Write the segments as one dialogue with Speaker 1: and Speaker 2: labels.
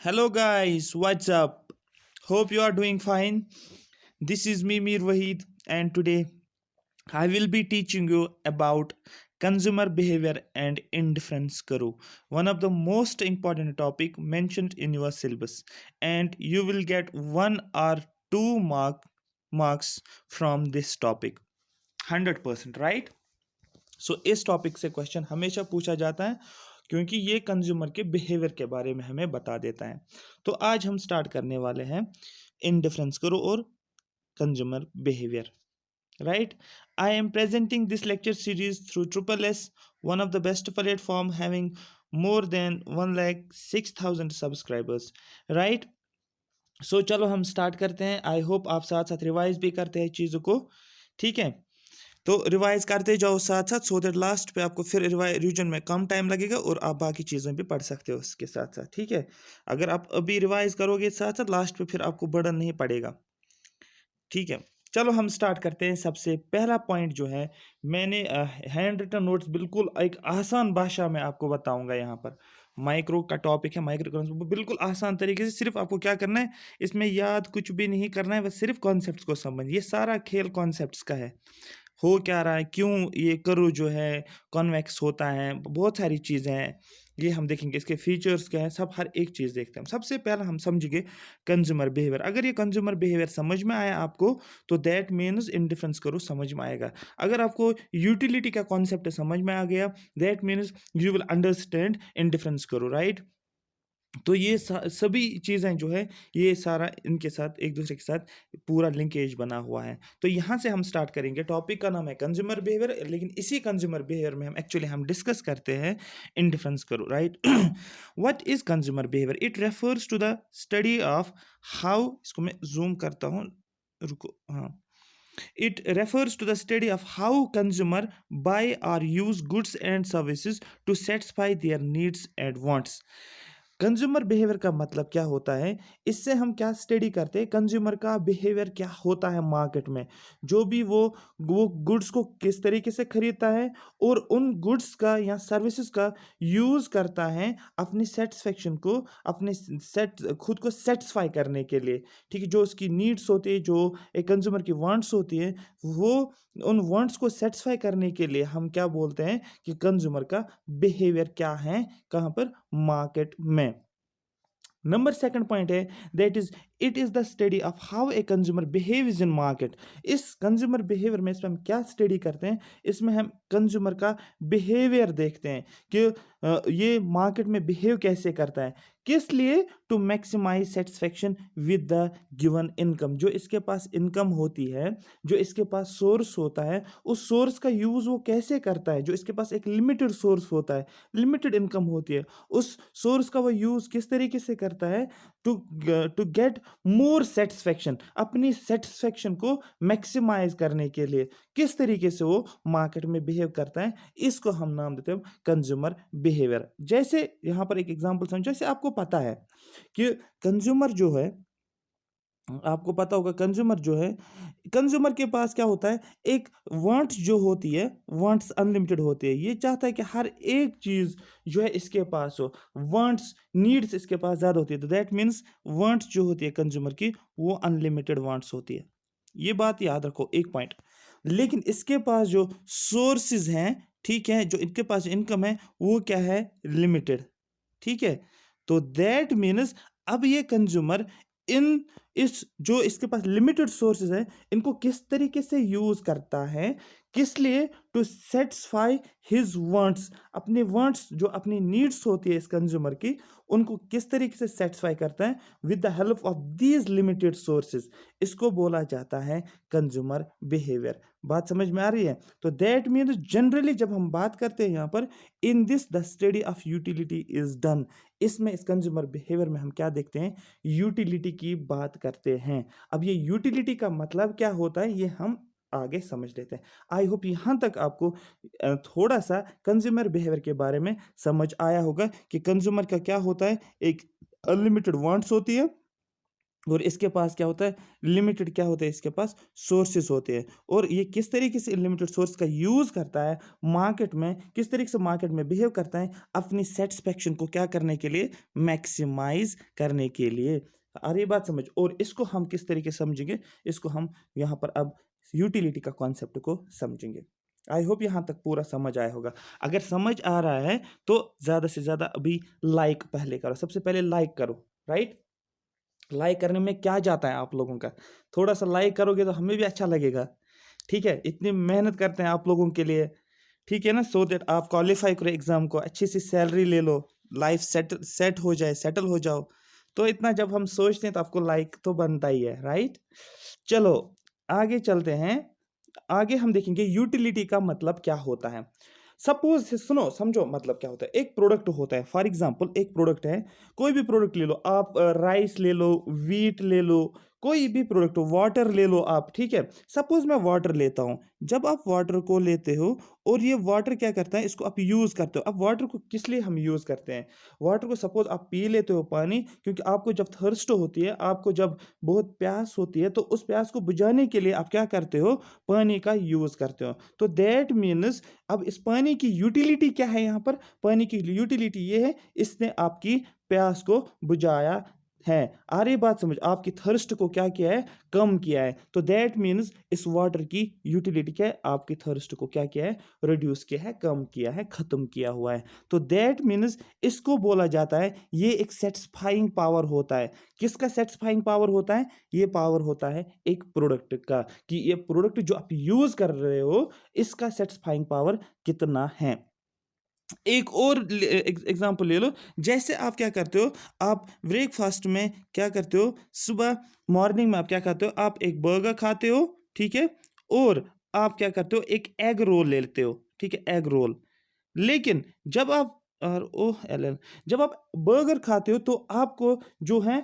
Speaker 1: Hello guys, what's up? Hope you are doing fine. This is me Mir Wahid and today I will be teaching you about consumer behavior and indifference karo. One of the most important topic mentioned in your syllabus and you will get 1 or 2 marks from this topic. 100%, right? सो इस topic से question हमेशा पूछा जाता है क्योंकि ये consumer के behaviour के बारे में हमें बता देता है। तो आज हम स्टार्ट करने वाले हैं इंडिफरेंस करो और consumer behaviour. Right, I am presenting this lecture series through triple S, one of the best platform having more than 1,06,000 subscribers. Right, so चलो हम स्टार्ट करते हैं। आई होप आप साथ साथ रिवाइज भी करते हैं चीज़ों को। ठीक है, तो रिवाइज करते जाओ साथ साथ, सो दैट लास्ट पे आपको फिर रिवीजन में कम टाइम लगेगा और आप बाकी चीज़ें भी पढ़ सकते हो उसके साथ साथ। ठीक है, अगर आप अभी रिवाइज करोगे साथ साथ लास्ट पे फिर आपको बर्डन नहीं पड़ेगा। ठीक है, चलो हम स्टार्ट करते हैं। सबसे पहला पॉइंट जो है, मैंने हैंड रिटन नोट्स बिल्कुल एक आसान भाषा में आपको बताऊंगा। यहाँ पर माइक्रो का टॉपिक है, माइक्रो इकोनॉमिक्स, बिल्कुल आसान तरीके से। सिर्फ आपको क्या करना है, इसमें याद कुछ भी नहीं करना है, बस सिर्फ कॉन्सेप्ट्स को समझ। ये सारा खेल कॉन्सेप्ट्स का है। हो क्या रहा है, क्यों ये कर्व जो है कॉन्वेक्स होता है, बहुत सारी चीज़ें हैं ये हम देखेंगे। इसके फीचर्स क्या हैं, सब हर एक चीज़ देखते हैं। सबसे पहला हम समझेंगे कंज्यूमर बिहेवियर। अगर ये कंज्यूमर बिहेवियर समझ में आया आपको तो दैट मीन्स इंडिफरेंस करो समझ में आएगा। अगर आपको यूटिलिटी का कॉन्सेप्ट समझ में आ गया that means you will understand indifference करो। राइट, तो ये सभी चीज़ें जो है ये सारा इनके साथ एक दूसरे के साथ पूरा लिंकेज बना हुआ है। तो यहाँ से हम स्टार्ट करेंगे। टॉपिक का नाम है कंज्यूमर बिहेवियर, लेकिन इसी कंज्यूमर बिहेवियर में हम डिस्कस करते हैं इंडिफरेंस करो। Right, what is consumer behaviour? It refers to the study of how, इसको मैं जूम करता हूँ, रुको, हाँ। It refers to the study of how consumer buy or use goods and services to satisfy their needs and wants. Consumer behaviour का मतलब क्या होता है, इससे हम क्या स्टडी करते हैं, कंज्यूमर का बिहेवियर क्या होता है मार्केट में। जो भी वो गुड्स को किस तरीके से खरीदता है और उन गुड्स का या सर्विसेज का यूज़ करता है अपनी सेटिस्फेक्शन को, अपने खुद को सेटिस्फाई करने के लिए। ठीक है, जो उसकी नीड्स होती है, जो एक कंज्यूमर की वांट्स होती है, वो उन वांट्स को सेटिस्फाई करने के लिए हम क्या बोलते हैं कि कंज्यूमर का बिहेवियर क्या है, कहाँ पर, मार्केट में। नंबर सेकंड पॉइंट है that is it is the study of how a consumer behaves in market. इस कंज्यूमर बिहेवियर में इसमें हम क्या स्टडी करते हैं, इसमें हम कंज्यूमर का बिहेवियर देखते हैं कि ये मार्केट में बिहेव कैसे करता है, किस लिए, to maximise satisfaction with the given income. जो इसके पास इनकम होती है, जो इसके पास सोर्स होता है, उस सोर्स का यूज़ वो कैसे करता है। जो इसके पास एक लिमिटेड सोर्स होता है, लिमिटेड इनकम होती है, उस सोर्स का वो यूज़ किस तरीके से करता है to to get more satisfaction, अपनी सेटिस्फेक्शन को मैक्सिमाइज करने के लिए किस तरीके से वो मार्केट में बिहेव करता है, इसको हम नाम देते हैं कंज्यूमर बिहेवियर। जैसे यहाँ पर एक एग्जांपल समझो, जैसे आपको पता है कि कंज्यूमर जो है, आपको पता होगा कंज्यूमर जो है, कंज्यूमर के पास क्या होता है, एक वांट्स जो होती है, वांट्स अनलिमिटेड होती है। ये चाहता है कि हर एक चीज़ जो है इसके पास हो, वांट्स नीड्स इसके पास ज़्यादा होती है। तो दैट मीन्स वांट्स जो होती है कंज्यूमर की, वो अनलिमिटेड वांट्स होती है। ये बात याद रखो, एक पॉइंट। लेकिन इसके पास जो सोर्सेज हैं, ठीक है, जो इनके पास इनकम है, वो क्या है, लिमिटेड। ठीक है, तो दैट मीन्स अब ये कंज्यूमर इन इस जो इसके पास लिमिटेड सोर्सेज है, इनको किस तरीके से यूज करता है, किस लिए, टू सेटिस्फाई हिज वांट्स, अपने वांट्स जो अपनी नीड्स होती है इस कंज्यूमर की, उनको किस तरीके से सेटिस्फाई करता है with the help of these limited sources. इसको बोला जाता है कंज्यूमर बिहेवियर। बात समझ में आ रही है? तो दैट मीन्स जनरली जब हम बात करते हैं यहाँ पर, in this the study of utility is done. इसमें इस कंज्यूमर बिहेवियर में हम क्या देखते हैं, यूटिलिटी की बात करते हैं। अब ये यूटिलिटी का मतलब क्या होता है, ये हम आगे समझ लेते हैं। आई होप यहाँ तक आपको थोड़ा सा कंज्यूमर बिहेवियर के बारे में समझ आया होगा कि कंज्यूमर का क्या होता है, एक अनलिमिटेड वांट्स होती है, और इसके पास क्या होता है, लिमिटेड क्या होता है, इसके पास सोर्सेज होते हैं। और ये किस तरीके से लिमिटेड सोर्स का यूज़ करता है मार्केट में, किस तरीके से मार्केट में बिहेव करता है अपनी सेटिस्फेक्शन को क्या करने के लिए, मैक्सिमाइज करने के लिए। आ रही बात समझ। और इसको हम किस तरीके से समझेंगे, इसको हम यहाँ पर अब यूटिलिटी का कॉन्सेप्ट को समझेंगे। आई होप यहाँ तक पूरा समझ आया होगा। अगर समझ आ रहा है तो ज़्यादा से ज़्यादा अभी लाइक पहले करो, सबसे पहले लाइक करो, राइट। लाइक करने में क्या जाता है आप लोगों का, थोड़ा सा लाइक करोगे तो हमें भी अच्छा लगेगा, ठीक है। इतनी मेहनत करते हैं आप लोगों के लिए, ठीक है ना, सो दैट आप क्वालिफाई करो एग्जाम को, अच्छी सी सैलरी ले लो, लाइफ सेट हो जाए, सेटल हो जाओ। तो इतना जब हम सोचते हैं तो आपको लाइक तो बनता ही है, राइट। चलो आगे चलते हैं। आगे हम देखेंगे यूटिलिटी का मतलब क्या होता है। सपोज सुनो समझो मतलब क्या होता है। एक प्रोडक्ट होता है, फॉर एग्जांपल एक प्रोडक्ट है, कोई भी प्रोडक्ट ले लो आप, राइस ले लो, वीट ले लो, कोई भी प्रोडक्ट हो, वाटर ले लो आप, ठीक है। सपोज मैं वाटर लेता हूँ। जब आप वाटर को लेते हो और ये वाटर क्या करता है, इसको आप यूज़ करते हो। अब वाटर को किस लिए हम यूज़ करते हैं, वाटर को सपोज आप पी लेते हो पानी, क्योंकि आपको जब थर्स्ट होती है, आपको जब बहुत प्यास होती है, तो उस प्यास को बुझाने के लिए आप क्या करते हो, पानी का यूज़ करते हो। तो दैट मीन्स अब इस पानी की यूटिलिटी क्या है, यहाँ पर पानी की यूटिलिटी ये है, इसने आपकी प्यास को बुझाया है। आ रही बात समझ, आपकी थर्स्ट को क्या किया है, कम किया है। तो दैट मीन्स इस वाटर की यूटिलिटी क्या है, आपकी थर्स्ट को क्या किया है, रिड्यूस किया है, कम किया है, खत्म किया हुआ है। तो दैट मीन्स इसको बोला जाता है, ये एक सेटिस्फाइंग पावर होता है। किसका सेटिस्फाइंग पावर होता है, ये पावर होता है एक प्रोडक्ट का, कि ये प्रोडक्ट जो आप यूज कर रहे हो इसका सेटिस्फाइंग पावर कितना है। एक और एग्जांपल ले लो। जैसे आप क्या करते हो, आप ब्रेकफास्ट में क्या करते हो, सुबह मॉर्निंग में आप क्या खाते हो, आप एक बर्गर खाते हो, ठीक है। और आप क्या करते हो, एक एग रोल लेते हो, ठीक है, एग रोल। लेकिन जब आप, और ओ एल एल, जब आप बर्गर खाते हो तो आपको जो है,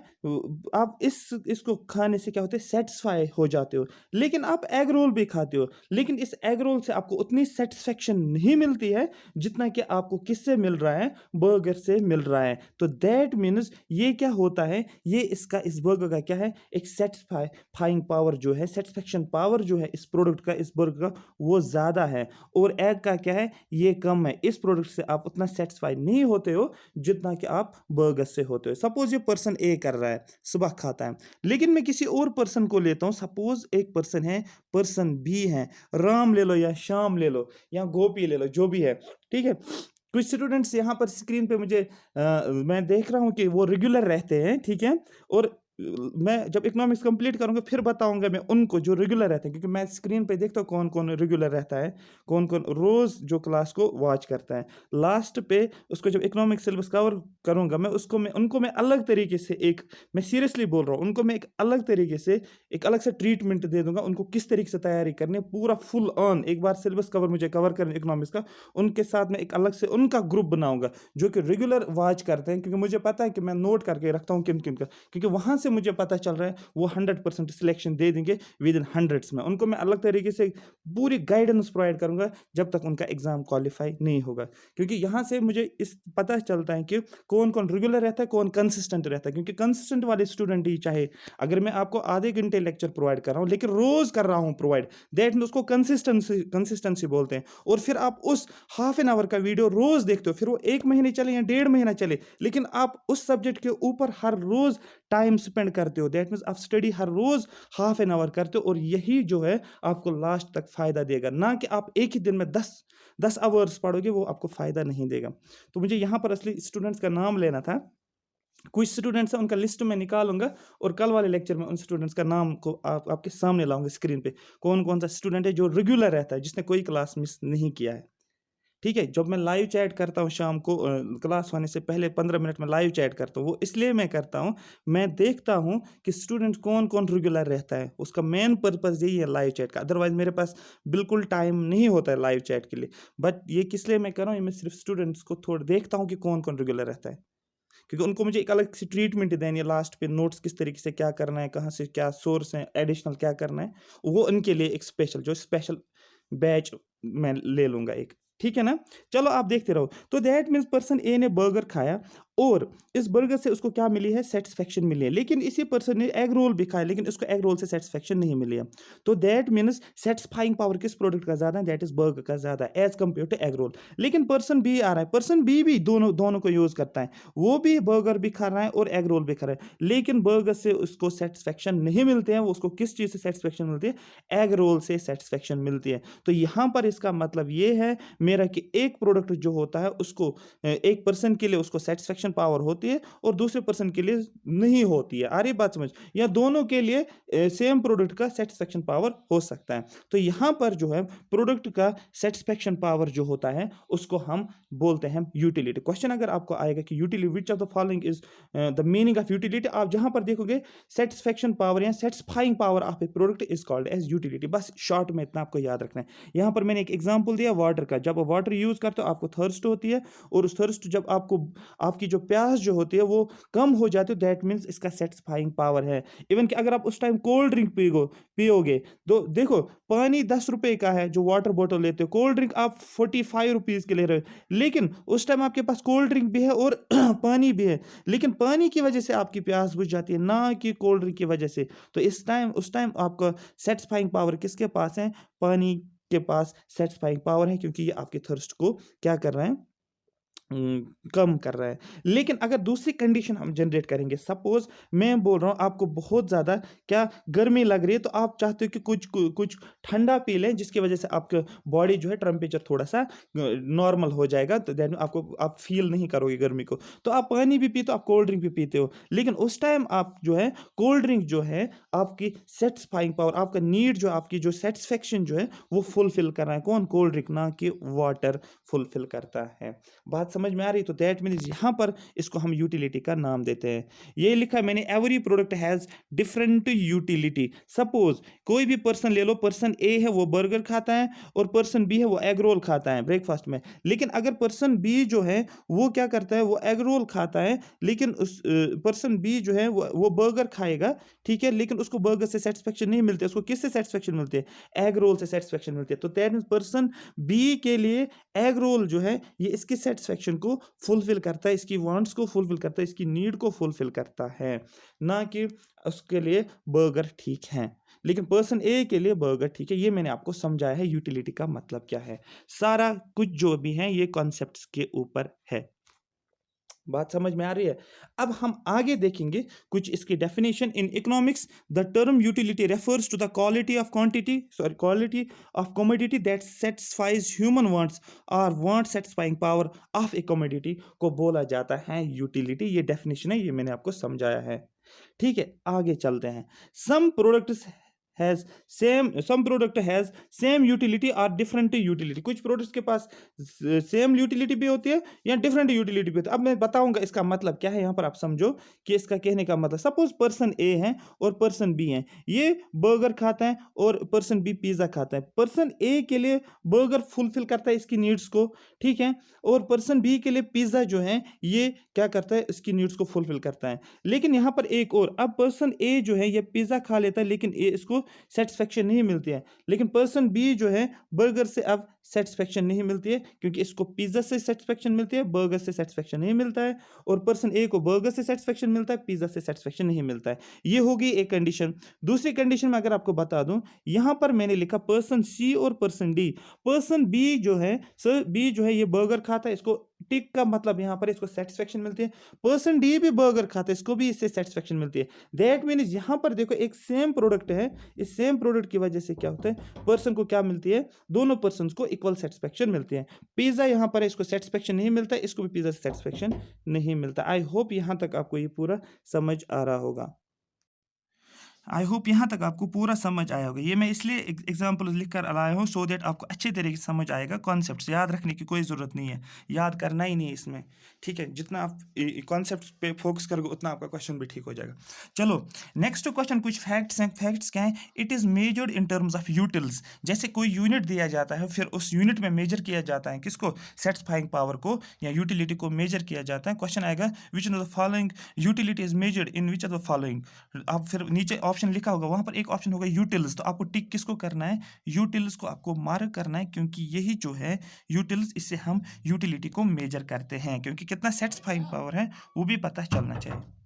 Speaker 1: आप इसको खाने से क्या होते हैं, सेटिस्फाई हो जाते हो। लेकिन आप एग रोल भी खाते हो, लेकिन इस एग रोल से आपको उतनी सेटिस्फेक्शन नहीं मिलती है जितना कि आपको किससे मिल रहा है, बर्गर से मिल रहा है। तो दैट मीन्स ये क्या होता है, ये इसका, इस बर्गर का क्या है, एक सेटिस्फाइंग पावर जो है, सेटिस्फेक्शन पावर जो है इस प्रोडक्ट का, इस बर्गर का, वो ज़्यादा है। और एग का क्या है, ये कम है। इस प्रोडक्ट से आप उतना सेटिस्फाई नहीं होते हो जितना कि आप बर्गर से होते हो। सपोज ये पर्सन ए कर रहा है, सुबह खाता है, लेकिन मैं किसी और पर्सन को लेता हूँ। सपोज एक पर्सन है, पर्सन बी है, राम ले लो या श्याम ले लो या गोपी ले लो, जो भी है, ठीक है। कुछ स्टूडेंट्स यहाँ पर स्क्रीन पे मुझे मैं देख रहा हूँ कि वो रेगुलर रहते हैं, ठीक है। और मैं जब इकोनॉमिक्स कंप्लीट करूंगा फिर बताऊंगा मैं उनको जो रेगुलर रहते हैं, क्योंकि मैं स्क्रीन पे देखता हूँ कौन कौन रेगुलर रहता है, कौन कौन रोज जो क्लास को वॉच करता है। लास्ट पे उसको जब इकोनॉमिक्स सिलेबस कवर करूंगा मैं, उनको मैं अलग तरीके से, एक, मैं सीरियसली बोल रहा हूँ, उनको मैं एक अलग तरीके से, एक अलग से ट्रीटमेंट दे दूंगा। उनको किस तरीके से तैयारी करनी है, पूरा फुल ऑन एक बार सिलेबस कवर मुझे कवर करना इकोनॉमिक्स का, उनके साथ में एक अलग से उनका ग्रुप बनाऊंगा जो कि रेगुलर वॉच करते हैं, क्योंकि मुझे पता है कि मैं नोट करके रखता हूँ किन किन का, क्योंकि वहां से मुझे पता चल रहा है वो 100% सिलेक्शन दे देंगे विद इन हंड्रेड्स में। उनको मैं अलग तरीके से पूरी गाइडेंस प्रोवाइड करूंगा जब तक उनका एग्जाम क्वालिफाई नहीं होगा, क्योंकि यहाँ से मुझे इस पता चलता है कि कौन कौन रेगुलर रहता है, कौन कंसिस्टेंट रहता है। क्योंकि कंसिस्टेंट वाले स्टूडेंट ही, चाहे अगर मैं आपको आधे घंटे लेक्चर प्रोवाइड कर रहा हूँ लेकिन रोज कर रहा हूँ प्रोवाइड, दैट मीन उसको कंसिस्टेंसी बोलते हैं। और फिर आप उस हाफ एन आवर का वीडियो रोज देखते हो, फिर वो 1 महीने चले या 1.5 महीना चले, लेकिन आप उस सब्जेक्ट के ऊपर हर रोज टाइम स्पेंड करते हो, दैट मीन्स आप स्टडी हर रोज हाफ एन आवर करते हो, और यही जो है आपको लास्ट तक फायदा देगा। ना कि आप एक ही दिन में 10 आवर्स पढ़ोगे, वो आपको फायदा नहीं देगा। तो मुझे यहाँ पर असली स्टूडेंट्स का नाम लेना था। कुछ स्टूडेंट्स हैं, उनका लिस्ट में निकालूंगा और कल वाले लेक्चर में उन स्टूडेंट्स का नाम को आपके सामने लाऊंगा स्क्रीन पे, कौन कौन सा स्टूडेंट है जो रेगुलर रहता है, जिसने कोई क्लास मिस नहीं किया है, ठीक है। जब मैं लाइव चैट करता हूँ शाम को, क्लास होने से पहले 15 मिनट में लाइव चैट करता हूँ, वो इसलिए मैं करता हूँ, मैं देखता हूँ कि स्टूडेंट कौन कौन रेगुलर रहता है। उसका मेन पर्पज़ यही है लाइव चैट का, अदरवाइज मेरे पास बिल्कुल टाइम नहीं होता है लाइव चैट के लिए। बट ये किस लिए मैं कर रहा हूँ, मैं सिर्फ स्टूडेंट्स को थोड़ा देखता हूँ कि कौन कौन रेगुलर रहता है, क्योंकि उनको मुझे एक अलग सी ट्रीटमेंट देनी है। लास्ट पे नोट्स किस तरीके से क्या करना है, कहाँ से क्या सोर्स है, एडिशनल क्या करना है, वो उनके लिए एक स्पेशल बैच मैं ले लूंगा एक, ठीक है ना। चलो आप देखते रहो। तो दैट मीन्स पर्सन ए ने बर्गर खाया, और इस बर्गर से उसको क्या मिली है, सेटिस्फेक्शन मिली है। लेकिन इसी पर्सन ने एग रोल भी खाया, लेकिन उसको एग रोल से सेटिस्फेक्शन नहीं मिली है। तो दैट मीन्स सेटिस्फाइंग पावर किस प्रोडक्ट का ज़्यादा है, दैट इज बर्गर का ज़्यादा है as compare to egg roll. लेकिन पर्सन बी आ रहा है, पर्सन बी भी दोनों दोनों को यूज़ करता है, वो भी बर्गर भी खा रहा है और एग रोल भी खा रहा है, लेकिन बर्गर से उसको सेटिस्फेक्शन नहीं मिलते हैं। वो उसको किस चीज़ से सेटिस्फेक्शन मिलती है, एग रोल से सेटिस्फेक्शन मिलती है। तो यहाँ पर इसका मतलब ये है मेरा कि एक प्रोडक्ट जो होता है उसको एक पर्सन के लिए उसको सेटिस्फेक्शन पावर होती है और दूसरे पर्सन के लिए नहीं होती है। आ रही बात समझ, या दोनों के लिए सेम प्रोडक्ट का सेटिस्फेक्शन पावर हो सकता है। तो यहाँ पर जो है प्रोडक्ट का सेटिस्फेक्शन पावर जो होता है उसको हम बोलते हैं यूटिलिटी। क्वेश्चन अगर आपको आएगा कि utility which of the following is the meaning of utility, आप जहां पर देखोगे सेटिस्फेक्शन पावर या satisfying power of a product is called as utility. बस शॉर्ट में इतना आपको याद रखना है। यहाँ पर मैंने एक एग्जांपल दिया वाटर का, जब वाटर यूज करते हो आपको थर्स्ट होती है, और उस थर्स्ट जब आपको आपकी जो प्यास जो होती है वो कम हो जाती है, दैट मीन्स इसका सेटिस्फाइंग पावर है। इवन कि अगर आप उस टाइम कोल्ड ड्रिंक पियोगे तो देखो पानी 10 रुपए का है, जो वाटर बॉटल लेते हो, कोल्ड ड्रिंक आप 45 रुपीज के ले रहे हो, लेकिन उस टाइम आपके पास कोल्ड ड्रिंक भी है और पानी भी है, लेकिन पानी की वजह से आपकी प्यास बुझ जाती है, ना कि कोल्ड ड्रिंक की वजह से। तो इस टाइम उस टाइम आपका सेटिस्फाइंग पावर किसके पास है, पानी के पास सेटिस्फाइंग पावर है, क्योंकि ये आपके थर्स्ट को क्या कर रहा है, कम कर रहा है। लेकिन अगर दूसरी कंडीशन हम जनरेट करेंगे, सपोज मैं बोल रहा हूँ आपको बहुत ज़्यादा क्या गर्मी लग रही है, तो आप चाहते हो कि कुछ ठंडा पी लें जिसकी वजह से आपका बॉडी जो है टेम्परेचर थोड़ा सा नॉर्मल हो जाएगा, तो दैन आपको आप फील नहीं करोगे गर्मी को। तो आप पानी भी पीते हो, आप कोल्ड ड्रिंक भी पीते हो, लेकिन उस टाइम आप जो है कोल्ड ड्रिंक जो है आपकी सेटिस्फाइंग पावर, आपका नीड जो आपकी जो सेटिस्फेक्शन जो है वो फुलफिल कर रहा है, कौन, कोल्ड ड्रिंक, ना कि वाटर फुलफिल करता है। बात समझ में आ रही? तो दैट मीन्स यहाँ पर इसको हम यूटिलिटी का नाम देते हैं। ये लिखा है मैंने, every product has different utility. Suppose कोई भी पर्सन ले लो, पर्सन ए है वो बर्गर खाता है और पर्सन बी है वो एग रोल खाता है ब्रेकफास्ट में। लेकिन अगर पर्सन बी जो है वो क्या करता है, वो एग रोल खाता है, लेकिन उस पर्सन बी जो है वो बर्गर खाएगा, ठीक है, लेकिन उसको बर्गर से सेटिस्फेक्शन नहीं मिलती, उसको किससे सेटिस्फेक्शन मिलती है, एग रोल से सेटिस्फेक्शन मिलती है। तो दैट मीन्स पर्सन बी के लिए एग रोल जो है ये इसकी सेटिस्फेक्शन को फुलफिल करता है, इसकी वांट्स को फुलफिल करता है, इसकी नीड को फुलफिल करता है, ना कि उसके लिए बर्गर ठीक है। लेकिन पर्सन ए के लिए बर्गर ठीक है। ये मैंने आपको समझाया है यूटिलिटी का मतलब क्या है। सारा कुछ जो भी है ये कॉन्सेप्ट्स के ऊपर है। बात समझ में आ रही है? अब हम आगे देखेंगे कुछ इसकी definition. In economics the term utility refers to the quality of commodity that satisfies human wants और want satisfying power of a commodity को बोला जाता है यूटिलिटी। ये डेफिनेशन है, ये मैंने आपको समझाया है। ठीक है, आगे चलते हैं। Some products has some product has same utility और डिफरेंट यूटिलिटी। कुछ प्रोडक्ट्स के पास सेम यूटिलिटी भी होती है या डिफरेंट यूटिलिटी भी होती है। अब मैं बताऊंगा इसका मतलब क्या है, यहाँ पर आप समझो कि इसका कहने का मतलब, सपोज पर्सन ए है और पर्सन बी है, ये बर्गर खाता है और पर्सन बी पिज्जा खाता है। पर्सन ए के लिए बर्गर फुलफिल करता है इसकी नीड्स को, ठीक है, और पर्सन बी के लिए पिज्जा जो है ये क्या करता है, इसकी नीड्स को फुलफिल करता है। लेकिन यहाँ पर एक और, अब पर्सन ए जो है ये पिज्जा खा लेता है, लेकिन ए इसको सेटिस्फेक्शन नहीं मिलती है, लेकिन पर्सन बी जो है बर्गर से अब सेटिस्फेक्शन नहीं मिलती है, क्योंकि इसको पिज्जा से सेटिस्फेक्शन मिलती है, बर्गर से सेटिस्फेक्शन नहीं मिलता है, और पर्सन ए को बर्गर से सेटिस्फेक्शन मिलता है, पिज्जा से सेटिस्फेक्शन नहीं मिलता है। ये होगी एक कंडीशन। दूसरी कंडीशन में अगर आपको बता दूं, यहां पर मैंने लिखा पर्सन सी और पर्सन डी। पर्सन बी जो है, सर बी जो है ये बर्गर खाता है, इसको टिक का मतलब यहां पर इसको सेटिस्फेक्शन मिलती है। पर्सन डी भी बर्गर खाता है, इसको भी इससे सेटिस्फेक्शन मिलती है। दैट मीन्स यहां पर देखो एक सेम प्रोडक्ट है, इस सेम प्रोडक्ट की वजह से क्या होता है, पर्सन को क्या मिलती है, दोनों पर्सन को इक्वल सेटिस्फेक्शन मिलती है। पिज्जा यहां पर इसको सेटिस्फेक्शन नहीं मिलता है, इसको भी पिज्जा से सेटिस्फेक्शन नहीं मिलता। आई होप यहां तक आपको ये पूरा समझ आ रहा होगा। आई होप यहाँ तक आपको पूरा समझ आया होगा। ये मैं इसलिए एग्जाम्पल लिख कर लाया हूँ सो दैट आपको अच्छे तरीके से समझ आएगा। कॉन्सेप्ट्स याद रखने की कोई ज़रूरत नहीं है, याद करना ही नहीं है इसमें, ठीक है। जितना आप कॉन्सेप्ट्स पे फोकस करोगे उतना आपका क्वेश्चन भी ठीक हो जाएगा। चलो नेक्स्ट क्वेश्चन, कुछ फैक्ट्स हैं। फैक्ट्स क्या हैं? It is measured in terms of utils. जैसे कोई यूनिट दिया जाता है, फिर उस यूनिट में मेजर किया जाता है किसको, सेटिस्फाइंग पावर को या यूटिलिटी को मेजर किया जाता है। क्वेश्चन आएगा विच of the following utility is measured in which of the following. आप फिर नीचे ऑप्शन लिखा होगा वहाँ पर एक ऑप्शन होगा यूटिल्स, तो आपको टिक किसको करना है, यूटिल्स को आपको मार्क करना है, क्योंकि यही जो है यूटिल्स, इससे हम यूटिलिटी को मेजर करते हैं, क्योंकि कितना सेटिस्फाइंग पावर है वो भी पता चलना चाहिए।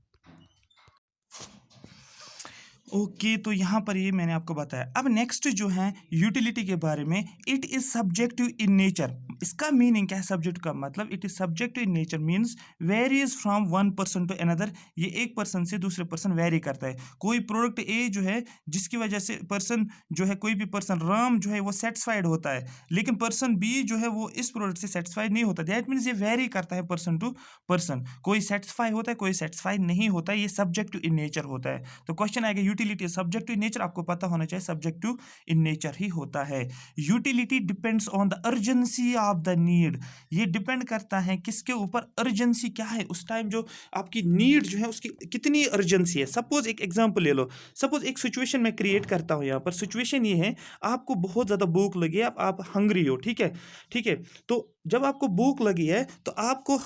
Speaker 1: ओके, तो यहाँ पर ये मैंने आपको बताया। अब नेक्स्ट जो है यूटिलिटी के बारे में, it is subjective in nature. इसका मीनिंग क्या है सब्जेक्ट का, मतलब it is subjective in nature means varies from one person to another. ये एक पर्सन से दूसरे पर्सन वेरी करता है। कोई प्रोडक्ट ए जो है जिसकी वजह से पर्सन जो है, कोई भी पर्सन राम जो है वो सेटिस्फाइड होता है, लेकिन पर्सन बी जो है वो इस प्रोडक्ट से सेटिस्फाइड नहीं होता। दैट मीन्स ये वेरी करता है पर्सन टू पर्सन, कोई सेटिस्फाई होता है कोई सेटिस्फाई नहीं होता है, ये सब्जेक्टिव इन नेचर होता है। तो क्वेश्चन आएगा यूटिलिटी सब्जेक्टिव इन नेचर, आपको पता होना चाहिए सब्जेक्टिव इन नेचर ही होता है। Utility depends on the urgency of the need. ये डिपेंड करता है किसके ऊपर, अर्जेंसी क्या है उस टाइम, जो आपकी नीड जो है उसकी कितनी अर्जेंसी है। सपोज एक एग्जांपल ले लो, सपोज एक सिचुएशन में क्रिएट करता हूं। यहाँ पर सिचुएशन ये है, आपको बहुत ज्यादा भूख लगी है, आप हंग्री हो, ठीक है, ठीक है। तो जब आपको भूख लगी है तो आपको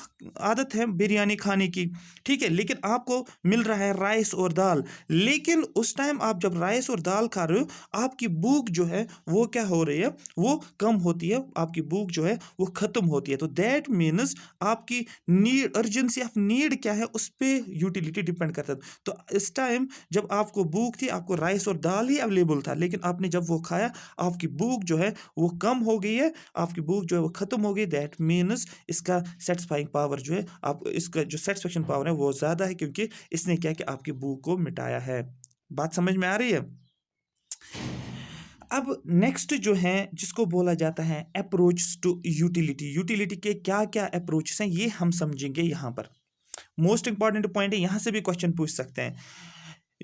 Speaker 1: आदत है बिरयानी खाने की, ठीक है, लेकिन आपको मिल रहा है राइस और दाल। लेकिन उस टाइम आप जब राइस और दाल खा रहे हो, आपकी भूख जो है वो क्या हो रही है, वो कम होती है, आपकी भूख जो है वो खत्म होती है। तो दैट मीन्स आपकी नीड, अर्जेंसी ऑफ नीड क्या है, उस पर यूटिलिटी डिपेंड करता है। तो इस टाइम जब आपको भूख थी, आपको राइस और दाल ही अवेलेबल था, लेकिन आपने जब वो खाया, आपकी भूख जो है वो कम हो गई है, आपकी भूख जो है वो खत्म हो गई। दैट मीन्स इसका सेटिस्फाइंग पावर जो है, आप इसका जो सेटिस्फेक्शन पावर है वो ज्यादा है, क्योंकि इसने क्या कि आपकी भूख को मिटाया है। बात समझ में आ रही है। अब नेक्स्ट जो है जिसको बोला जाता है अप्रोच टू यूटिलिटी। यूटिलिटी के क्या क्या अप्रोचेस हैं ये हम समझेंगे यहाँ पर। मोस्ट इंपॉर्टेंट पॉइंट है, यहाँ से भी क्वेश्चन पूछ सकते हैं।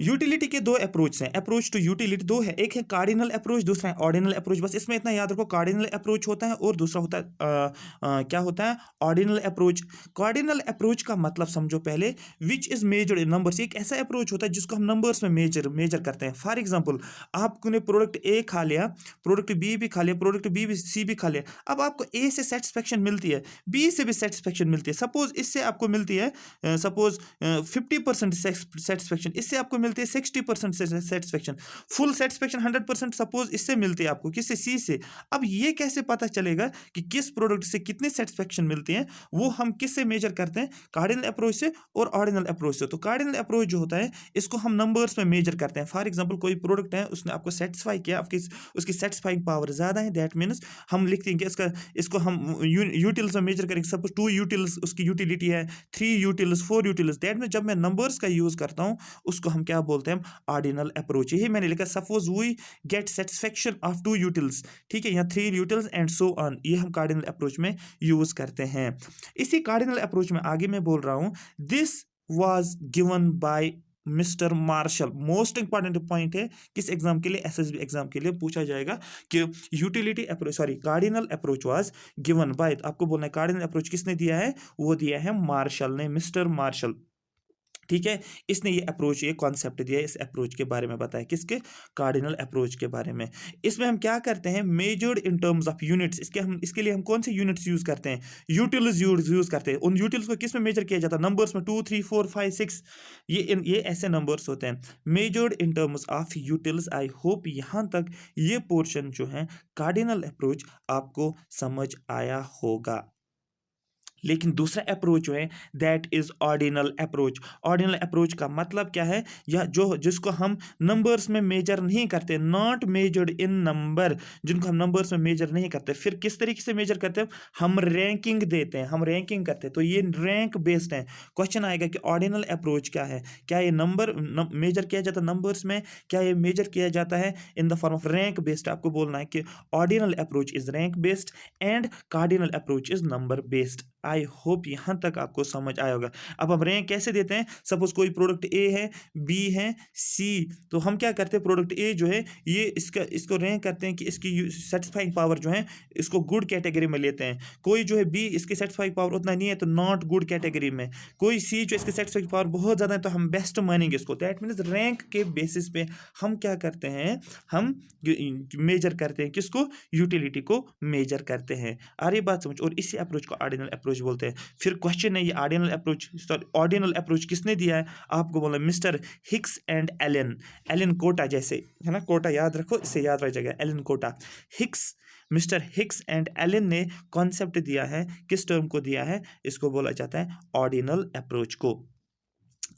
Speaker 1: यूटिलिटी के दो अप्रोच हैं, अप्रोच टू यूटिलिटी दो है, एक है कार्डिनल अप्रोच, दूसरा है ऑर्डिनल अप्रोच। बस इसमें इतना याद रखो, कार्डिनल अप्रोच होता है और दूसरा होता है क्या होता है, ऑर्डिनल अप्रोच। कार्डिनल अप्रोच का मतलब समझो पहले, which is measured in numbers. एक ऐसा अप्रोच होता है जिसको हम नंबर्स में मेजर करते हैं। फॉर एग्जांपल, आपने प्रोडक्ट ए खा लिया, प्रोडक्ट बी भी खा लिया, प्रोडक्ट बी भी सी भी खा लिया, अब आपको ए से सेटिस्फेक्शन मिलती है, बी से भी सेटिस्फेक्शन मिलती है। सपोज इससे आपको मिलती है सपोज 50% सेटिस्फेक्शन, इससे आपको मिलती है 60% सेटिस्फेक्शन, फुल सेटिस्फेक्शन 100% सपोज इससे मिलती है आपको, किससे, सी से। अब ये कैसे पता चलेगा कि किस प्रोडक्ट से कितने सेटिस्फेक्शन मिलती है, वो हम किससे मेजर करते हैं, कार्डिनल अप्रोच से और ऑर्डिनल अप्रोच से। तो कार्डिनल अप्रोच जो होता है इसको हम नंबर्स में मेजर करते हैं। फॉर एग्जांपल, कोई प्रोडक्ट है उसने आपको सेटिस्फाई किया, आपकी उसकी सेटिस्फाइंग पावर ज्यादा है, दैट मीन्स हम लिखते हैं कि इसको हम यूटिल्स में मेजर करेंगे। सपोज 2 यूटिल्स उसकी यूटिलिटी है, 3 यूटिल्स, 4 यूटिल्स, दैट मीन्स जब मैं नंबर्स का यूज करता हूं उसको हम क्या बोलते हैं, ऑर्डिनल अप्रोच। यही मैंने लिखा, suppose we get satisfaction of 2 utils, ठीक है, या 3 यूटिल्स एंड सो ऑन। ये हम कार्डिनल अप्रोच में यूज करते हैं। इसी कार्डिनल अप्रोच में आगे मैं बोल रहा हूं, this was given by mister Marshall. Most important point है, किस एग्जाम के लिए, एसएसबी एग्जाम के लिए पूछा जाएगा कि utility approach, sorry, cardinal approach was given bye, आपको बोलना है कार्डिनल अप्रोच किसने दिया है, वो दिया है मार्शल ने, मिस्टर मार्शल, ठीक है। इसने ये अप्रोच, ये कॉन्सेप्ट दिया, इस अप्रोच के बारे में बताया, किसके, कार्डिनल अप्रोच के बारे में। इसमें हम क्या करते हैं, measured in terms of units. इसके लिए हम कौन से यूनिट्स यूज करते हैं, यूटिल्स यूज करते हैं। उन यूटिल्स को किस में मेजर किया जाता है, नंबर्स में, 2 3 4 5 6, ये ऐसे नंबर्स होते हैं, measured in terms of utils. I hope यहाँ तक ये पोर्शन जो है कार्डिनल अप्रोच आपको समझ आया होगा। लेकिन दूसरा अप्रोच जो है that is ordinal approach. Ordinal approach का मतलब क्या है, या जो जिसको हम नंबर्स में मेजर नहीं करते, नॉट मेजर्ड इन नंबर, जिनको हम नंबर्स में मेजर नहीं करते। फिर किस तरीके से मेजर करते हैं, हम रैंकिंग देते हैं, हम रैंकिंग करते हैं। तो ये रैंक बेस्ड है। क्वेश्चन आएगा कि ऑर्डिनल अप्रोच क्या है, क्या ये नंबर मेजर किया जाता है नंबर्स में, क्या ये मेजर किया जाता है in the form of rank based. आपको बोलना है कि ordinal approach is rank based and cardinal approach is number based. I hope यहाँ तक आपको समझ आया होगा। अब हम रैंक कैसे देते हैं, सपोज कोई प्रोडक्ट ए है, बी है, सी, तो हम क्या करते हैं, प्रोडक्ट ए जो है ये इसको रैंक करते हैं कि इसकी सेटिस्फाइंग पावर जो है इसको गुड कैटेगरी में लेते हैं। कोई जो है बी, इसकी सेटिस्फाइंग पावर उतना नहीं है तो नॉट गुड कैटेगरी में। कोई सी जो इसकी सेटिस्फाइंग पावर बहुत ज़्यादा है तो हम बेस्ट मानेंगे इसको। दैट मीन्स रैंक के बेसिस पे हम क्या करते हैं, हम मेजर करते हैं, किसको, यूटिलिटी को मेजर करते हैं। आ रही बात समझ। और इसी अप्रोच को ऑर्डिनल अप्रोच अप्रोच बोलते हैं। फिर क्वेश्चन है ये ordinal approach, sorry ordinal approach किसने दिया है? आपको बोला mister Hicks and Allen, Allen Kota जैसे है ना, कोटा याद रखो, इससे याद रह जाएगा, Allen Kota. Hicks, mister Hicks and Allen ने कॉन्सेप्ट दिया है, किस टर्म को दिया है? इसको बोला जाता है ऑर्डिनल अप्रोच को।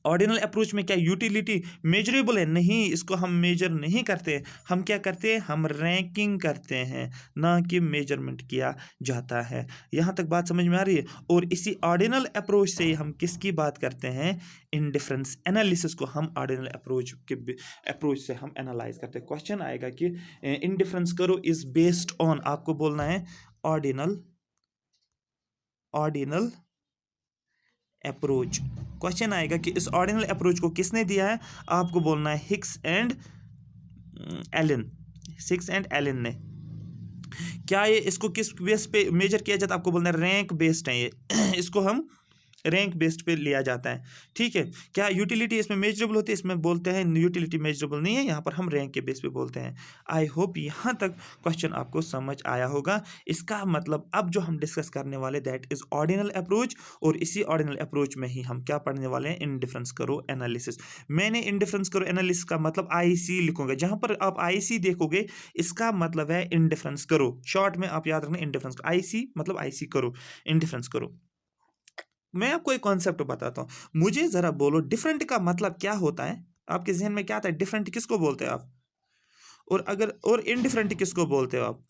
Speaker 1: ऑर्डिनल अप्रोच में क्या यूटिलिटी मेजरेबल है? नहीं, इसको हम मेजर नहीं करते। हम क्या करते हैं? हम रैंकिंग करते हैं, ना कि मेजरमेंट किया जाता है। यहाँ तक बात समझ में आ रही है? और इसी ऑर्डिनल अप्रोच से हम किसकी बात करते हैं? इंडिफरेंस एनालिसिस को हम ऑर्डिनल अप्रोच के अप्रोच से हम एनालाइज करते हैं। क्वेश्चन आएगा कि इंडिफरेंस करो इज बेस्ड ऑन, आपको बोलना है ऑर्डिनल ऑर्डिनल अप्रोच। क्वेश्चन आएगा कि इस ऑर्डिनल अप्रोच को किसने दिया है? आपको बोलना है Hicks and Allen, Hicks and Allen ने। क्या ये इसको किस बेस पे मेजर किया जाता है? आपको बोलना है रैंक बेस्ड है ये इसको हम रैंक बेस्ड पे लिया जाता है, ठीक है। क्या यूटिलिटी इसमें मेजरेबल होती है? इसमें बोलते हैं यूटिलिटी मेजरेबल नहीं है, यहाँ पर हम रैंक के बेस पे बोलते हैं। आई होप यहाँ तक क्वेश्चन आपको समझ आया होगा। इसका मतलब अब जो हम डिस्कस करने वाले दैट इज ऑर्डिनल अप्रोच, और इसी ऑर्डिनल अप्रोच में ही हम क्या पढ़ने वाले हैं? इंडिफरेंस करो एनालिसिस। मैंने इंडिफरेंस करो एनालिसिस का मतलब आईसी लिखूंगा, जहाँ पर आप आईसी देखोगे इसका मतलब है इंडिफरेंस करो। शॉर्ट में आप याद रखना इंडिफरेंस, आईसी मतलब आईसी करो, इंडिफरेंस करो। मैं आपको एक कॉन्सेप्ट बताता हूँ, मुझे जरा बोलो डिफरेंट का मतलब क्या होता है? आपके जहन में क्या आता है? डिफरेंट किसको बोलते हैं आप? और इनडिफरेंट किसको बोलते हो आप?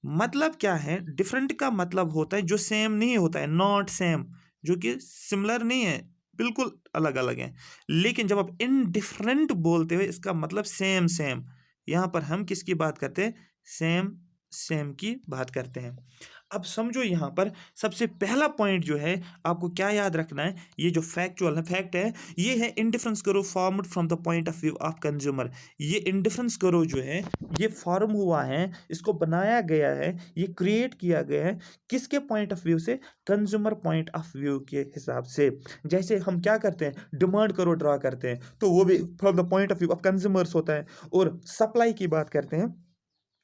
Speaker 1: मतलब क्या है? डिफरेंट का मतलब होता है जो सेम नहीं होता है, नॉट सेम, जो कि सिमिलर नहीं है, बिल्कुल अलग अलग है। लेकिन जब आप इनडिफरेंट बोलते हो इसका मतलब सेम सेम। यहाँ पर हम किसकी बात करते हैं? सेम सेम की बात करते हैं। अब समझो यहाँ पर सबसे पहला पॉइंट जो है आपको क्या याद रखना है, ये जो फैक्चुअल है, फैक्ट है, ये है इंडिफरेंस करो formed from the point of view of consumer. ये इंडिफरेंस करो जो है ये फॉर्म हुआ है, इसको बनाया गया है, ये क्रिएट किया गया है किसके पॉइंट ऑफ व्यू से? कंज्यूमर पॉइंट ऑफ व्यू के हिसाब से। जैसे हम क्या करते हैं? डिमांड करो ड्रा करते हैं, तो वो भी from the point of view of consumers होता है। और सप्लाई की बात करते हैं,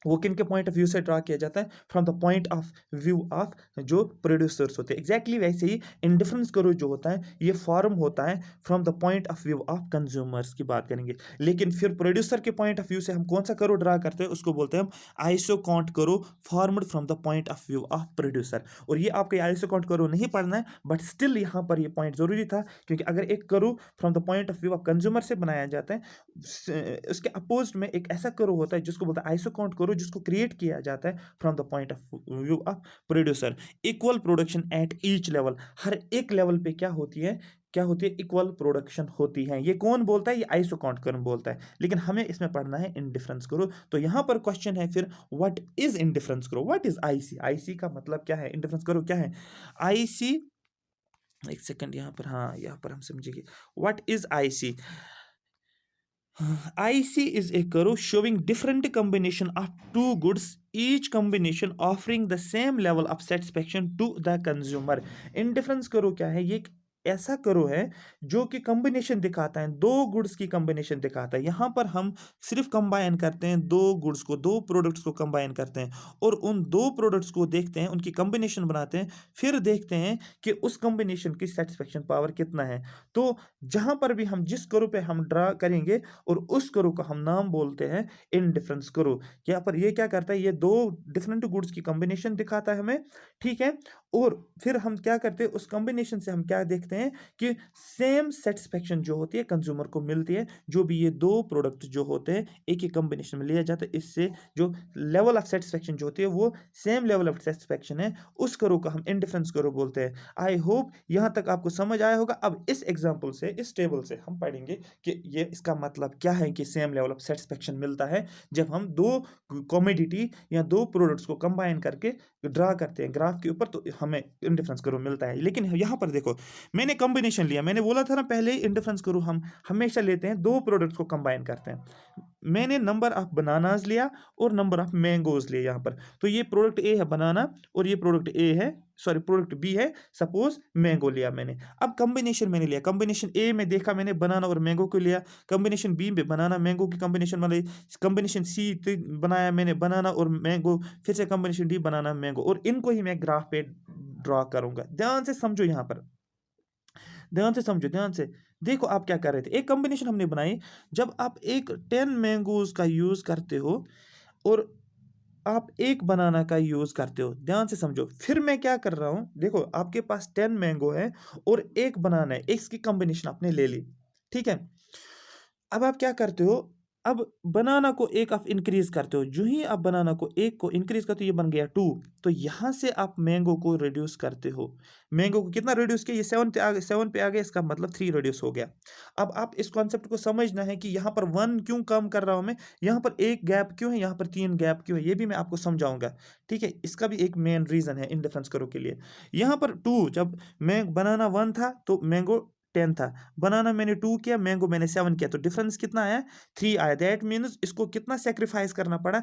Speaker 1: वो किन के पॉइंट ऑफ व्यू से ड्रा किया जाता है? From the point of view of जो प्रोड्यूसर्स होते हैं। एग्जैक्टली वैसे ही इंडिफरेंस करो जो होता है ये फॉर्म होता है from the point of view of consumers की बात करेंगे। लेकिन फिर प्रोड्यूसर के पॉइंट ऑफ व्यू से हम कौन सा करो ड्रा करते हैं? उसको बोलते हैं हम आइसो काउंट करो formed from the point of view of producer. और ये आपको आइसो काउंट करो नहीं पढ़ना है, बट स्टिल यहाँ पर ये पॉइंट जरूरी था, क्योंकि अगर एक करो from the point of view of consumer से बनाया जाता है, उसके अपोज में एक ऐसा करो होता है जिसको बोलते हैं आइसो काउंट करो, जिसको क्रिएट किया जाता है from the point of view of producer. Equal production at each level, हर एक लेवल पे क्या होती है? क्या होती है? इक्वल प्रोडक्शन होती है। ये कौन बोलता है? ये आइसो काउंट करो बोलता है, लेकिन हमें इसमें पढ़ना है इंडिफरेंस करो। तो यहां पर क्वेश्चन है फिर व्हाट इज इंडिफरेंस करो? What is IC? आईसी का मतलब क्या है? इंडिफरेंस करो क्या है? आईसी, एक सेकंड यहाँ पर, हाँ यहाँ पर हम समझेंगे what is IC. IC is a curve showing different combination of two goods, each combination offering the same level of satisfaction to the consumer. Indifference curve क्या है? ये एक ऐसा करो है जो कि कॉम्बिनेशन दिखाता है, दो गुड्स की कॉम्बिनेशन दिखाता है। यहाँ पर हम सिर्फ कंबाइन करते हैं दो गुड्स को, दो प्रोडक्ट्स को कंबाइन करते हैं और उन दो प्रोडक्ट्स को देखते हैं, उनकी कॉम्बिनेशन बनाते हैं, फिर देखते हैं कि उस कॉम्बिनेशन की सेटिस्फेक्शन पावर कितना है। तो जहाँ पर भी हम जिस करो पे हम ड्रा करेंगे और उस करो का हम नाम बोलते हैं इनडिफरेंस करो। यहाँ पर ये क्या करता है? ये दो डिफरेंट गुड्स की कॉम्बिनेशन दिखाता है हमें, ठीक है। और फिर हम क्या करते हैं? उस कॉम्बिनेशन से हम क्या देखते हैं कि सेम सेटिस्फेक्शन जो होती है कंज्यूमर को मिलती है। जो भी ये दो प्रोडक्ट जो होते हैं एक ही कॉम्बिनेशन में लिया जाता है, इससे जो लेवल ऑफ सेटिस्फेक्शन जो होती है वो सेम लेवल ऑफ सेटिस्फेक्शन है, उस करो का हम इंडिफरेंस करो बोलते हैं। आई होप यहाँ तक आपको समझ आया होगा। अब इस एग्जाम्पल से, इस टेबल से हम पढ़ेंगे कि ये इसका मतलब क्या है कि सेम लेवल ऑफ सेटिस्फेक्शन मिलता है जब हम दो कॉमोडिटी या दो प्रोडक्ट्स को कंबाइन करके ड्रा करते हैं ग्राफ के ऊपर, तो हमें इंडिफरेंस करो मिलता है। लेकिन यहाँ पर देखो, मैंने कॉम्बिनेशन लिया, मैंने बोला था ना पहले ही इंडिफरेंस करो, हम हमेशा लेते हैं दो प्रोडक्ट्स को कंबाइन करते हैं। मैंने नंबर ऑफ बनानाज लिया और नंबर ऑफ मैंगोज लिए यहाँ पर। तो ये प्रोडक्ट ए है बनाना और ये प्रोडक्ट ए है, सॉरी प्रोडक्ट बी है, सपोज मैंगो लिया मैंने। अब कॉम्बिनेशन मैंने लिया, कॉम्बिनेशन ए में देखा मैंने बनाना और मैंगो को लिया, कॉम्बिनेशन बी में बनाना मैंगो की कॉम्बिनेशन वाले, कॉम्बिनेशन सी बनाया मैंने बनाना और मैंगो, फिर से कॉम्बिनेशन डी बनाना मैंगो, और इनको ही मैं ग्राफ पे ड्रॉ करूंगा। ध्यान से समझो यहाँ पर, ध्यान से समझो, ध्यान से देखो आप क्या कर रहे थे। एक कॉम्बिनेशन हमने बनाई, जब आप एक 10 मैंगोज का यूज करते हो और आप एक बनाना का यूज करते हो, ध्यान से समझो। फिर मैं क्या कर रहा हूं, देखो आपके पास 10 मैंगो है और एक बनाना है, इसकी कॉम्बिनेशन आपने ले ली, ठीक है। अब आप क्या करते हो, अब बनाना को एक आप इंक्रीज करते हो, जो ही आप बनाना को एक को इंक्रीज करते हो, ये बन गया 2, तो यहां से आप मैंगो को रिड्यूस करते हो। मैंगो को कितना रिड्यूस किया, ये 7 पे आ गया, इसका मतलब 3 रिड्यूस हो गया। अब आप इस कॉन्सेप्ट को समझना है कि यहाँ पर 1 क्यों कम कर रहा हूं मैं, यहाँ पर एक गैप क्यों है, यहाँ पर 3 गैप क्यों है, ये भी मैं आपको समझाऊंगा, ठीक है। इसका भी एक मेन रीजन है इंडिफरेंस करो के लिए। यहाँ पर 2, जब मैं बनाना 1 था तो मैंगो 10 था, बनाना मैंने 2 किया, मैंगो मैंने 7 किया, तो डिफरेंस कितना आया, 3 आया। दैट मीन्स इसको कितना सेक्रीफाइस करना पड़ा,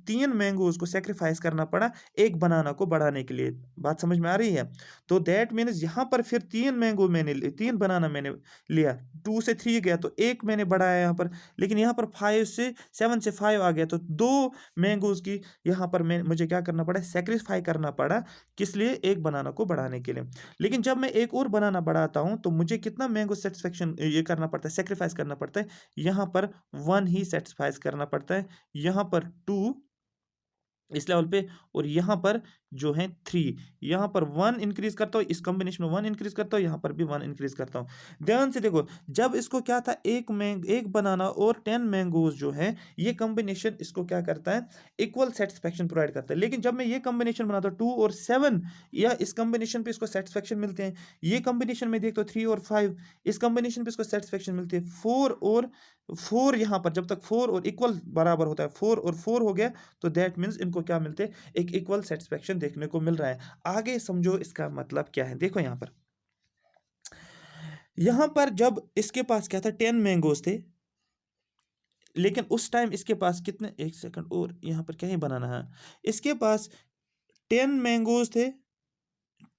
Speaker 1: 3 मैंगोज को सेक्रीफाइस करना पड़ा एक बनाना को बढ़ाने के लिए। बात समझ में आ रही है। तो दैट मीन्स यहाँ पर फिर 3 मैंगो मैंने 3 बनाना मैंने लिया, 2 से 3 गया तो एक मैंने बढ़ाया यहाँ पर, लेकिन यहाँ पर 5 से 7 से 5 आ गया, तो 2 मैंगोज की यहाँ पर मैं मुझे क्या करना पड़ा, सेक्रीफाई करना पड़ा, किस लिए, एक बनाना को बढ़ाने के लिए। लेकिन जब मैं एक और बनाना बढ़ाता हूं तो मुझे कितना मैंगो सेटिस्फेक्शन ये करना पड़ता है, सेक्रीफाइस करना पड़ता है, यहाँ पर 1 ही सेटिस्फाइस करना पड़ता है, यहाँ पर 2 इस लेवल पे, और यहाँ पर जो है 3, यहाँ पर 1 इंक्रीज करता हूँ, इस कॉम्बिनेशन में 1 इंक्रीज करता हूँ, यहाँ पर भी 1 इंक्रीज करता हूँ। ध्यान से देखो, जब इसको क्या था, एक बनाना और 10 मैंगोज जो है, ये कॉम्बिनेशन इसको क्या करता है, इक्वल सेटिस्फेक्शन प्रोवाइड करता है। लेकिन जब मैं ये कॉम्बिनेशन बनाता हूँ 2 और 7, या इस कॉम्बिनेशन पे इसको सेटिस्फेक्शन मिलते हैं, ये कॉम्बिनेशन में देखते हो 3 और 5, इस कॉम्बिनेशन पे इसको सेटिस्फेक्शन मिलती है 4 और 4, यहाँ पर जब तक 4 और इक्वल बराबर होता है, 4 और 4 हो गया, तो दैट मीन्स इनको क्या मिलते हैं, एक इक्वल सेटिस्फेक्शन देखने को मिल रहा है। आगे समझो इसका मतलब क्या है, देखो यहाँ पर जब इसके पास क्या था, 10 मैंगोज थे, लेकिन उस टाइम इसके पास कितने, एक सेकंड, और यहाँ पर क्या ही बनाना है, इसके पास 10 मैंगोज थे,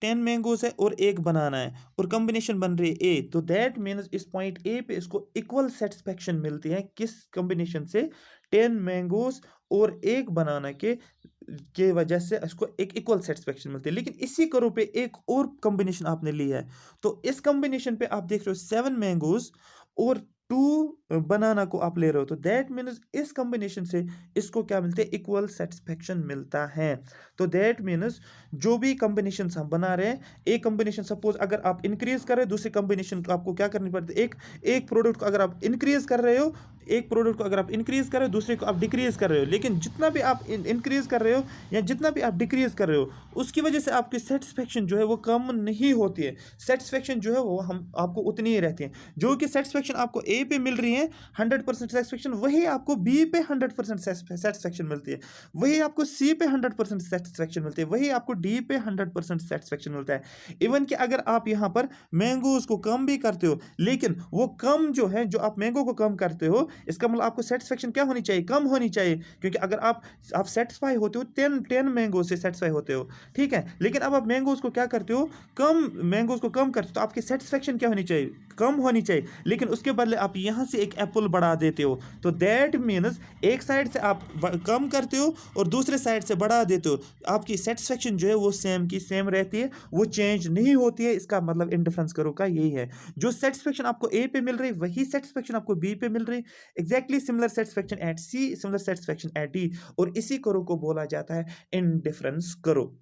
Speaker 1: 10 मैंगोज है और एक बनाना है, और कॉम्बिनेशन बन रही है ए, तो दैट मीन्स इस पॉइंट ए पे इसको इक्वल सेटिस्फेक्शन मिलती है, किस कॉम्बिनेशन से, 10 मैंगोज और एक बनाना के वजह से इसको एक इक्वल सेटिस्फेक्शन मिलती है। लेकिन इसी करो पे एक और कॉम्बिनेशन आपने लिया है, तो इस कॉम्बिनेशन पे आप देख रहे हो 7 मैंगोज और 2 बनाना को आप ले रहे हो, तो दैट मीन्स इस कॉम्बिनेशन से इसको क्या मिलते हैं, इक्वल सेटिस्फेक्शन मिलता है। तो दैट मीन्स जो भी कॉम्बिनेशन हम बना रहे हैं, एक कॉम्बिनेशन सपोज अगर आप इंक्रीज कर रहे हो, दूसरे कॉम्बिनेशन को आपको क्या करनी पड़ती है, एक प्रोडक्ट को अगर आप इंक्रीज कर रहे हो, एक प्रोडक्ट को अगर आप इंक्रीज कर रहे हो, दूसरे को आप डिक्रीज कर रहे हो, लेकिन जितना भी आप इंक्रीज कर रहे हो या जितना भी आप डिक्रीज कर रहे हो, उसकी वजह से आपकी सेटिस्फेक्शन जो है वो कम नहीं होती है। सेटिस्फेक्शन जो है वो हम आपको उतनी ही रहती है, जो कि सेटिस्फेक्शन आपको ए पे मिल रही है 100% सेटिस्फेक्शन, वही आपको बी पे 100% सेटिस्फेक्शन मिलती है, वही आपको सी पे 100% सेटिस्फेक्शन मिलती है, वही आपको डी पे 100% सेटिस्फेक्शन मिलता है। इवन कि अगर आप यहाँ पर मैंगोज को कम भी करते हो, लेकिन वो कम जो है, जो आप मैंगो को कम करते हो, इसका मतलब आपको सेटिस्फेक्शन क्या होनी चाहिए, कम होनी चाहिए, क्योंकि अगर आप सेटिस्फाई होते हो 10 मैंगो से सेटिस्फाई होते हो, ठीक है, लेकिन अब आप मैंगोज को क्या करते हो, कम मैंगोज को कम करते हो, तो आपकी सेटिस्फेक्शन क्या होनी चाहिए, कम होनी चाहिए, लेकिन उसके बदले आप यहाँ से एक एप्पल बढ़ा देते हो, तो दैट मीन्स एक साइड से आप कम करते हो और दूसरे साइड से बढ़ा देते हो, आपकी सेटिस्फेक्शन जो है वो सेम की सेम रहती है, वो चेंज नहीं होती है। इसका मतलब इंडिफरेंस करो का यही है, जो सेटिस्फेक्शन आपको ए पे मिल रही है वही सेटिस्फेक्शन आपको बी पे मिल रही है, एग्जैक्टली सिमिलर सेटिस्फेक्शन एट सी, सिमिलर सेटिस्फेक्शन एट डी, और इसी करो को बोला जाता है इंडिफरेंस करो।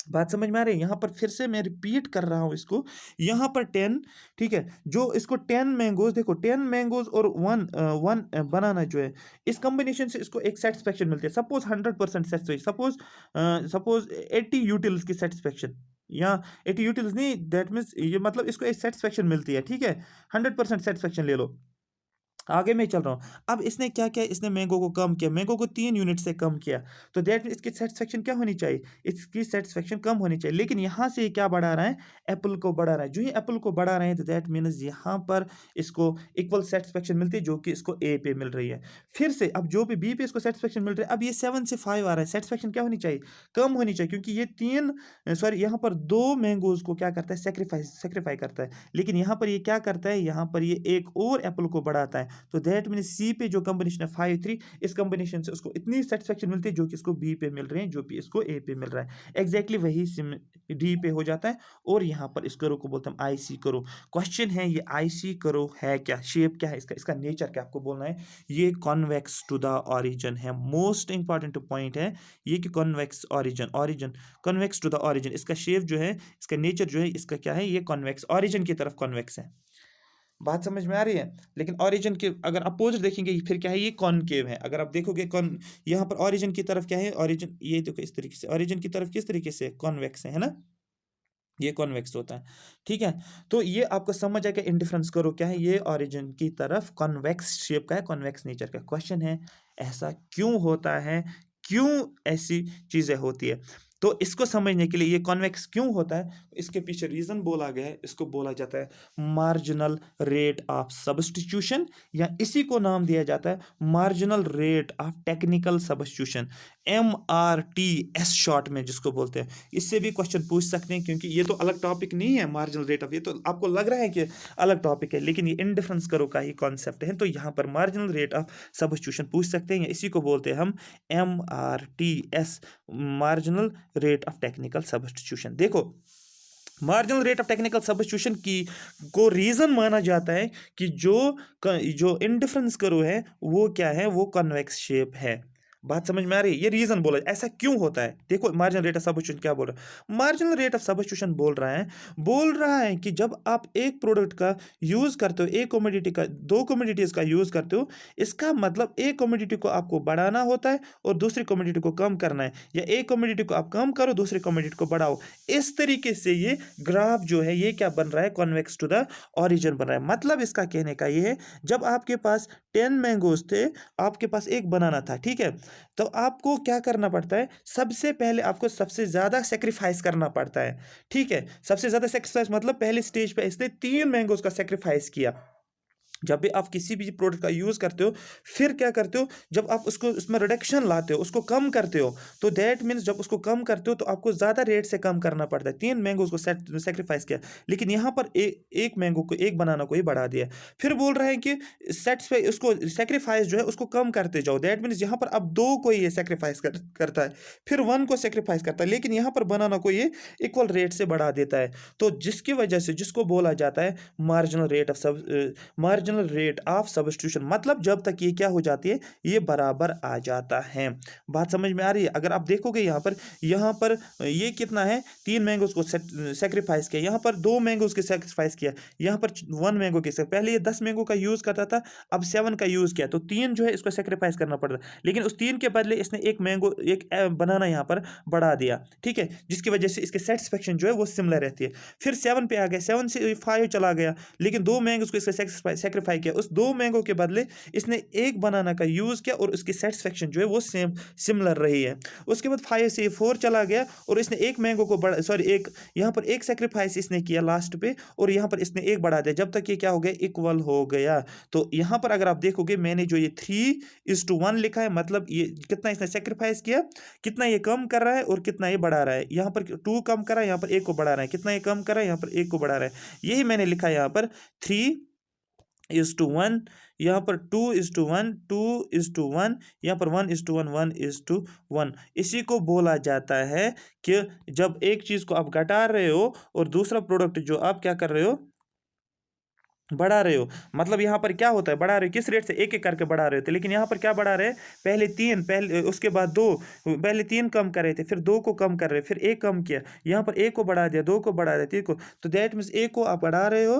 Speaker 1: बात समझ में आ रही है। यहाँ पर फिर से मैं रिपीट कर रहा हूँ इसको, यहाँ पर 10, ठीक है, जो इसको 10 मैंगोज, देखो 10 मैंगोज और वन बनाना जो है, इस कॉम्बिनेशन से इसको एक सेटिस्फेक्शन मिलती है, सपोज 100% सेटिस्फेक्शन, सपोज 80 यूटिल्स की सेटिस्फेक्शन, या 80 यूटिल्स नहीं, दैट मीन्स ये मतलब इसको एक सेटिस्फेक्शन मिलती है, ठीक है, 100% सेटिस्फेक्शन ले लो। आगे मैं चल रहा हूँ। अब इसने क्या किया, इसने मैंगो को कम किया, मैंगो को 3 यूनिट से कम किया। तो दैट मीन्स इसकी सैटिस्फैक्शन क्या होनी चाहिए? इसकी सैटिस्फैक्शन कम होनी चाहिए। लेकिन यहाँ से ये क्या बढ़ा रहा है? एप्पल को बढ़ा रहा है। जो ही एप्पल को बढ़ा रहे हैं तो दैट मीन्स यहाँ पर इसको इक्वल सैटिस्फैक्शन मिलती है जो कि इसको ए पे मिल रही है। फिर से अब जो भी बी पे इसको सैटिस्फैक्शन मिल रही है, अब ये 7 से 5 आ रहा है। सैटिस्फैक्शन क्या होनी चाहिए? कम होनी चाहिए, क्योंकि ये 3 सॉरी यहाँ पर 2 मैंगोज़ को क्या करता है? सैक्रिफाई करता है। लेकिन यहाँ पर ये क्या करता है? यहाँ पर ये एक और एप्पल को बढ़ाता है। तो दैट मीन्स सी पे जो कॉम्बिनेशन है 5 3, इस कॉम्बिनेशन से उसको इतनी सेटिस्फेक्शन मिलती है जो कि इसको बी पे मिल रहे हैं, जो भी इसको ए पे मिल रहा है। एग्जैक्टली वही डी पे हो जाता है। और यहाँ पर इस करो को बोलते हैं आई सी करो। क्वेश्चन है ये आई सी करो है क्या, शेप क्या है इसका, इसका नेचर क्या आपको बोलना है। ये कॉन्वेक्स टू द ऑरिजिन है। मोस्ट इंपॉर्टेंट पॉइंट है ये कि convex origin convex to the origin. इसका शेप जो है, इसका नेचर जो है, इसका क्या है, ये कॉन्वेक्स ऑरिजिन की तरफ कॉन्वेक्स है। बात समझ में आ रही है। लेकिन ऑरिजिन के अगर अपोजिट देखेंगे फिर क्या है, ये कॉनकेव है। अगर आप देखोगे कॉन, यहाँ पर ऑरिजिन की तरफ क्या है, ऑरिजिन ये देखो इस तरीके से, ऑरिजिन की तरफ किस तरीके से, कॉन्वेक्स है ना, ये कॉन्वेक्स होता है। ठीक है, तो ये आपको समझ आएगा। इंडिफरेंस करो क्या है, ये ऑरिजिन की तरफ कॉन्वेक्स शेप का है, कॉन्वेक्स नेचर का। क्वेश्चन है ऐसा क्यों होता है, क्यों ऐसी चीजें होती है। तो इसको समझने के लिए ये कॉन्वेक्स क्यों होता है, इसके पीछे रीजन बोला गया है। इसको बोला जाता है मार्जिनल रेट ऑफ सब्स्टिट्यूशन, या इसी को नाम दिया जाता है marginal rate of technical substitution, MRTS short में जिसको बोलते हैं। इससे भी क्वेश्चन पूछ सकते हैं, क्योंकि ये तो अलग टॉपिक नहीं है मार्जिनल रेट ऑफ, ये तो आपको लग रहा है कि अलग टॉपिक है, लेकिन ये इंडिफरेंस करो का ही कॉन्सेप्ट है। तो यहाँ पर मार्जिनल रेट ऑफ सब्स्टिट्यूशन पूछ सकते हैं, इसी को बोलते हैं हम MRTS, marginal rate of technical substitution. देखो marginal rate of technical substitution की को रीजन माना जाता है कि जो इंडिफरेंस करो है वो क्या है, वो कन्वेक्स शेप है। बात समझ में आ रही है, ये रीजन बोला ऐसा क्यों होता है। देखो मार्जिनल रेट ऑफ सब्स्टिट्यूशन क्या बोल रहा है, मार्जिनल रेट ऑफ सब्स्टिट्यूशन बोल रहा है कि जब आप एक प्रोडक्ट का यूज करते हो, एक कमोडिटी का, दो कमोडिटीज का यूज करते हो, इसका मतलब एक कमोडिटी को आपको बढ़ाना होता है और दूसरी कमोडिटी को कम करना है, या एक कमोडिटी को आप कम करो, दूसरी कमोडिटी को बढ़ाओ। इस तरीके से ये ग्राफ जो है ये क्या बन रहा है, कॉन्वेक्स टू द ओरिजिन बन रहा है। मतलब इसका कहने का ये है, जब आपके पास 10 मैंगोज थे, आपके पास एक बनाना था, ठीक है, तो आपको क्या करना पड़ता है, सबसे पहले आपको सबसे ज्यादा सेक्रीफाइस करना पड़ता है। ठीक है, सबसे ज्यादा सेक्रीफाइस मतलब पहले स्टेज पे इसने 3 मैंगोज का सेक्रीफाइस किया। जब भी आप किसी भी प्रोडक्ट का यूज करते हो, फिर क्या करते हो, जब आप उसको उसमें रिडक्शन लाते हो, उसको कम करते हो, तो दैट मीन्स जब उसको कम करते हो तो आपको ज्यादा रेट से कम करना पड़ता है। 3 मैंगो उसको सेक्रीफाइस किया, लेकिन यहाँ पर एक मैंगो को, एक बनाना को ही बढ़ा दिया। फिर बोल रहे हैं कि सेटिस्फाई, उसको सेक्रीफाइस जो है उसको कम करते जाओ। दैट मीन्स यहाँ पर अब 2 को ये सेक्रीफाइस करता है, फिर 1 को सेक्रीफाइस करता है, लेकिन यहाँ पर बनाना को ये इक्वल रेट से बढ़ा देता है। तो जिसकी वजह से, जिसको बोला जाता है marginal rate of marginal rate of substitution, मतलब जब तक ये क्या हो जाती है, ये बराबर आ जाता है। बात समझ में आ रही है। अगर आप देखोगे यहाँ पर ये कितना है, 3 मैंगोज को सेक्रीफाइस किया, यहाँ पर 2 मैंगोज के सेक्रीफाइस किया, यहाँ पर 1 मैंगो के पहले ये 10 मैंगो का यूज करता था, अब 7 का यूज किया, तो 3 जो है इसको सेक्रीफाइस करना पड़ता, लेकिन उस 3 के बदले इसने एक मैंगो, एक बनाना यहाँ पर बढ़ा दिया। ठीक है, जिसकी वजह से इसके सेटिस्फेक्शन जो है वो सिमिलर रहती है। फिर 7 पे आ गया, 7 से 5 चला गया, लेकिन 2 मैंगोज को इसका सेक्रीफाई किया, उस 2 मैंगो के बदले इसने एक बनाना का यूज किया और उसकी सेटिस्फेक्शन जो है वो सेम सिमिलर रही है। उसके बाद 5 से 4 चला गया और इसने एक मैंगो को एक यहाँ पर एक सेक्रीफाइस इसने किया लास्ट पे, और यहाँ पर इसने एक बढ़ा दिया, जब तक ये क्या हो गया, इक्वल हो गया। तो यहाँ पर अगर आप देखोगे, मैंने जो ये 3:1 लिखा है, मतलब ये कितना इसने सेक्रीफाइस किया, कितना ये कम कर रहा है और कितना ये बढ़ा रहा है। यहाँ पर 2 कम कर रहा है, यहाँ पर 1 को बढ़ा रहा है, कितना ये कम कर रहा है, यहाँ पर 1 को बढ़ा रहा है। यही मैंने लिखा है यहाँ पर 3:1, यहाँ पर 2:1, 2:1, यहाँ पर 1:1, 1:1। इसी को बोला जाता है कि जब एक चीज को आप घटा रहे हो और दूसरा प्रोडक्ट जो आप क्या कर रहे हो, बढ़ा रहे हो। मतलब यहाँ पर क्या होता है, बढ़ा रहे हो किस रेट से, एक एक करके बढ़ा रहे थे, लेकिन यहाँ पर क्या बढ़ा रहे हैं, पहले 3, पहले उसके बाद 2, पहले 3 कम कर रहे थे, फिर 2 को कम कर रहे, फिर 1 कम किया, यहाँ पर 1 को बढ़ा दिया, 2 को बढ़ा दिया, 3 को, तो दैट मीन्स 1 को आप बढ़ा रहे हो,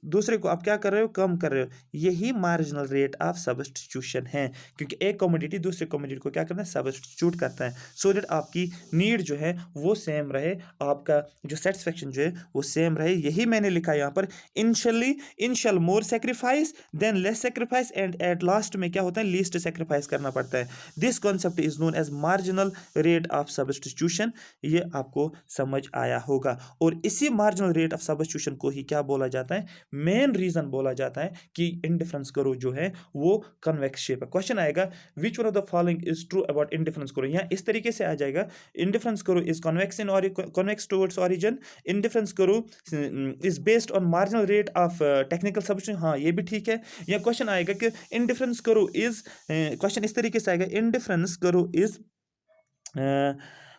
Speaker 1: दूसरे को आप क्या कर रहे हो, कम कर रहे हो। यही मार्जिनल रेट ऑफ सब्स्टिट्यूशन है, क्योंकि एक कमोडिटी दूसरे कमोडिटी को क्या करता है, सब्स्टिट्यूट करता है, सो दैट आपकी नीड जो है वो सेम रहे, आपका जो सेटिस्फेक्शन जो है वो सेम रहे। यही मैंने लिखा है यहाँ पर, initial more sacrifice than less sacrifice and at last में क्या होता है, लीस्ट सेक्रीफाइस करना पड़ता है। This concept is known as marginal rate of substitution. ये आपको समझ आया होगा। और इसी मार्जिनल रेट ऑफ सब्स्टिट्यूशन को ही क्या बोला जाता है, मेन रीजन बोला जाता है कि इंडिफरेंस करो जो है वो कन्वेक्स शेप है। क्वेश्चन आएगा which one of the following is true about indifference करो। यहाँ इस तरीके से आ जाएगा, इंडिफरेंस करो इज कन्वेक्स इन और कन्वेक्स टुवर्ड्स ओरिजिन, इंडिफरेंस करो is based on marginal rate of technical substitution. हाँ, ये भी ठीक है। या क्वेश्चन आएगा कि इंडिफरेंस करो इज, क्वेश्चन इस तरीके से आएगा, इंडिफरेंस करो is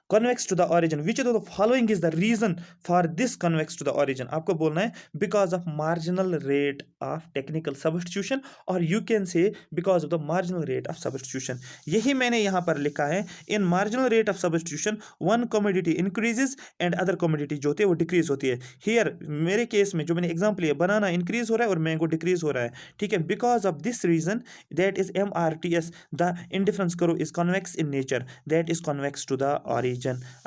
Speaker 1: convex to the origin, which of the following is the reason for this convex to the origin। आपको बोलना है because of marginal rate of technical substitution, और you can say because of the marginal rate of substitution। यही मैंने यहाँ पर लिखा है, in marginal rate of substitution one commodity increases and other commodity जो होती है वो decrease होती है। Here मेरे केस में जो मैंने एग्जाम्पल लिया, बनाना increase हो रहा है और मैंगो decrease हो रहा है, ठीक है। because of this reason that is MRTS, the indifference curve is convex in nature, that is convex to the origin।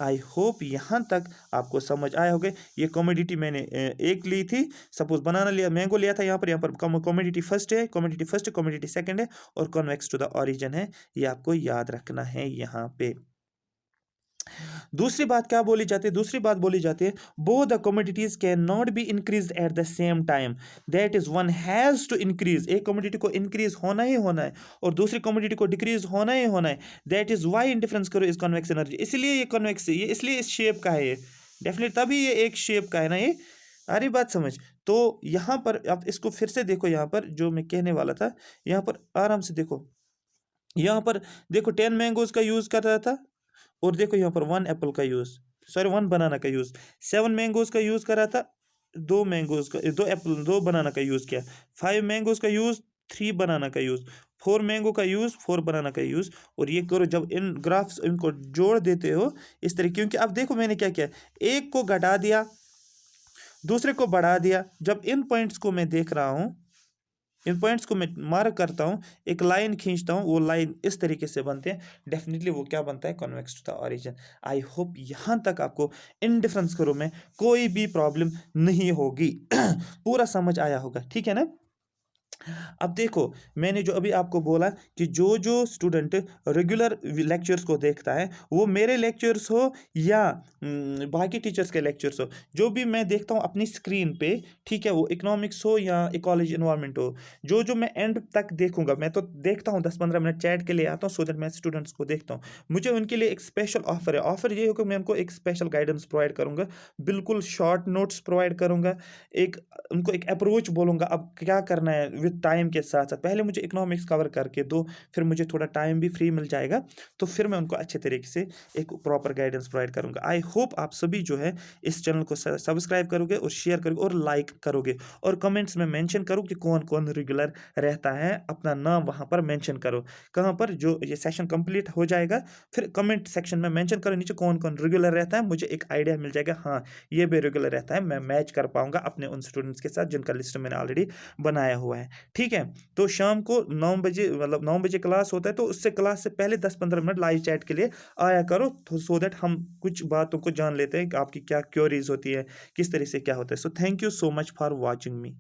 Speaker 1: I hope यहाँ तक आपको समझ आया होगा। ये कमोडिटी मैंने एक ली थी, सपोज बनाना लिया, मैंगो लिया था, यहाँ पर कमोडिटी फर्स्ट है, कमोडिटी सेकंड है और कॉन्वेक्स टू द ओरिजिन है। ये आपको याद रखना है यहाँ पे। दूसरी बात क्या बोली जाती है, दूसरी बात बोली जाती है both the commodities can not be increase at the same time, that is one has to increase. एक कमोडिटी को इंक्रीज होना ही होना है और दूसरी कमोडिटी को डिक्रीज होना ही होना है, दैट इज वाई इंडिफरेंस करो इज कन्वेक्स एनर्जी। इसलिए ये कन्वेक्स है, ये इसलिए इस शेप का है, ये डेफिनेट तभी ये एक शेप का है ना। ये आ रही बात समझ। तो यहाँ पर आप इसको फिर से देखो, यहाँ पर जो मैं कहने वाला था, यहाँ पर आराम से देखो, यहाँ पर देखो 10 मैंगोज का यूज कर रहा था और देखो यहाँ पर 1 एप्पल का यूज, सॉरी 1 बनाना का यूज, 7 मैंगोज का यूज कर रहा था, 2 मैंगोज का, 2 एप्पल 2 बनाना का यूज किया, 5 मैंगोज का यूज, 3 बनाना का यूज, 4 मैंगो का यूज, 4 बनाना का यूज। और ये करो जब इन ग्राफ्स इनको जोड़ देते हो इस तरीके, क्योंकि अब देखो मैंने क्या किया, एक को घटा दिया दूसरे को बढ़ा दिया। जब इन पॉइंट्स को मैं देख रहा हूँ, इन पॉइंट्स को मैं मार्क करता हूँ, एक लाइन खींचता हूँ, वो लाइन इस तरीके से बनते हैं, डेफिनेटली वो क्या बनता है, convex to the origin. I hope यहाँ तक आपको इंडिफरेंस करो में कोई भी प्रॉब्लम नहीं होगी। पूरा समझ आया होगा, ठीक है ना। अब देखो मैंने जो अभी आपको बोला कि जो जो स्टूडेंट रेगुलर लेक्चर्स को देखता है, वो मेरे लेक्चर्स हो या बाकी टीचर्स के लेक्चर्स हो, जो भी मैं देखता हूँ अपनी स्क्रीन पे, ठीक है, वो इकोनॉमिक्स हो या इकोलॉजी एनवायरनमेंट हो, जो जो मैं एंड तक देखूंगा, मैं तो देखता हूँ 10-15 मिनट चैट के लिए आता हूँ, सो दैट मैं स्टूडेंट्स को देखता हूँ। मुझे उनके लिए एक स्पेशल ऑफर है, ऑफर ये होगा मैं उनको एक स्पेशल गाइडेंस प्रोवाइड करूँगा, बिल्कुल शॉर्ट नोट्स प्रोवाइड करूँगा, एक उनको एक अप्रोच बोलूँगा अब क्या करना है विद टाइम के साथ साथ। पहले मुझे इकोनॉमिक्स कवर करके दो, फिर मुझे थोड़ा टाइम भी फ्री मिल जाएगा, तो फिर मैं उनको अच्छे तरीके से एक प्रॉपर गाइडेंस प्रोवाइड करूँगा। आई होप आप सभी जो है इस चैनल को सब्सक्राइब करोगे और शेयर करोगे और लाइक करोगे, और कमेंट्स में मेंशन करो कि कौन कौन रेगुलर रहता है, अपना नाम वहाँ पर मेंशन करो। कहाँ पर जो ये सेशन कंप्लीट हो जाएगा फिर कमेंट सेक्शन में मेंशन करो नीचे कौन कौन रेगुलर रहता है, मुझे एक आइडिया मिल जाएगा, हाँ ये भी रेगुलर रहता है, मैं मैच कर पाऊंगा अपने उन स्टूडेंट्स के साथ जिनका लिस्ट मैंने ऑलरेडी बनाया हुआ है। ठीक है, तो शाम को 9 बजे, मतलब 9 बजे क्लास होता है, तो उससे क्लास से पहले 10-15 मिनट लाइव चैट के लिए आया करो, तो सो दैट हम कुछ बातों को जान लेते हैं कि आपकी क्या क्वेरीज होती है, किस तरह से क्या होता है। So thank you so much for watching me.